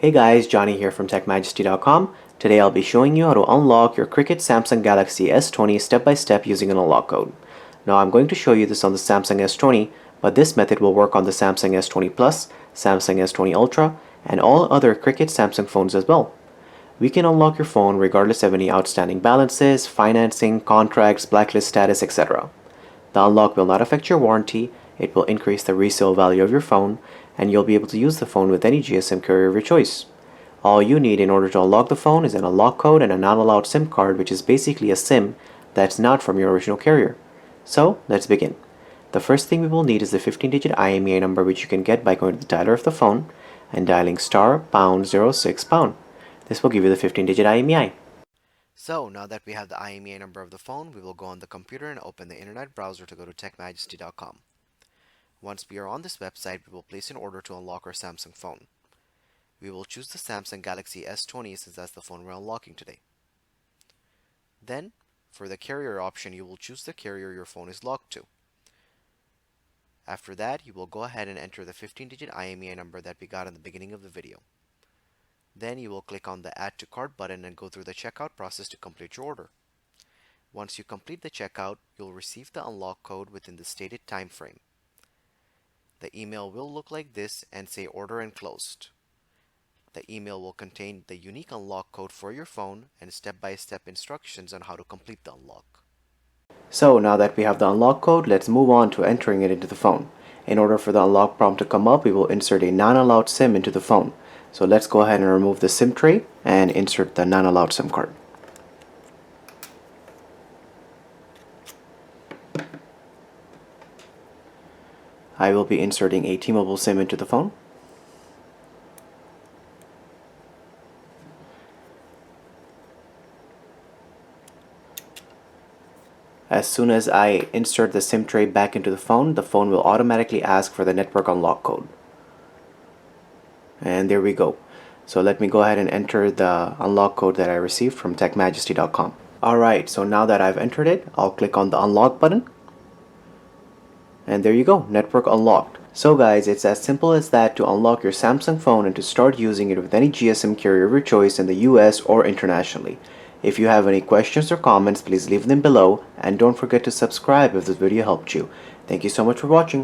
Hey guys, Johnny here from TechMajesty.com. Today I'll be showing you how to unlock your Cricket Samsung Galaxy S20 step by step using an unlock code. Now I'm going to show you this on the Samsung S20, but this method will work on the Samsung S20 Plus, Samsung S20 Ultra, and all other Cricket Samsung phones as well. We can unlock your phone regardless of any outstanding balances, financing, contracts, blacklist status, etc. The unlock will not affect your warranty, it will increase the resale value of your phone, and you'll be able to use the phone with any GSM carrier of your choice. All you need in order to unlock the phone is an unlock code and a not-allowed SIM card, which is basically a SIM that's not from your original carrier. So, let's begin. The first thing we will need is the 15-digit IMEI number, which you can get by going to the dialer of the phone and dialing *#06#. This will give you the 15-digit IMEI. So, now that we have the IMEI number of the phone, we will go on the computer and open the internet browser to go to TechMajesty.com. Once we are on this website, we will place an order to unlock our Samsung phone. We will choose the Samsung Galaxy S20 since that's the phone we're unlocking today. Then, for the carrier option, you will choose the carrier your phone is locked to. After that, you will go ahead and enter the 15-digit IMEI number that we got in the beginning of the video. Then you will click on the Add to Cart button and go through the checkout process to complete your order. Once you complete the checkout, you'll receive the unlock code within the stated time frame. The email will look like this and say order enclosed. The email will contain the unique unlock code for your phone and step-by-step instructions on how to complete the unlock. So now that we have the unlock code, let's move on to entering it into the phone. In order for the unlock prompt to come up, we will insert a non-allowed SIM into the phone. So let's go ahead and remove the SIM tray and insert the non-allowed SIM card. I will be inserting a T-Mobile SIM into the phone. As soon as I insert the SIM tray back into the phone will automatically ask for the network unlock code. And there we go. So let me go ahead and enter the unlock code that I received from TechMajesty.com. Alright, so now that I've entered it, I'll click on the unlock button. And there you go, network unlocked. So guys, it's as simple as that to unlock your Samsung phone and to start using it with any GSM carrier of your choice in the US or internationally. If you have any questions or comments, please leave them below, and don't forget to subscribe if this video helped you. Thank you so much for watching.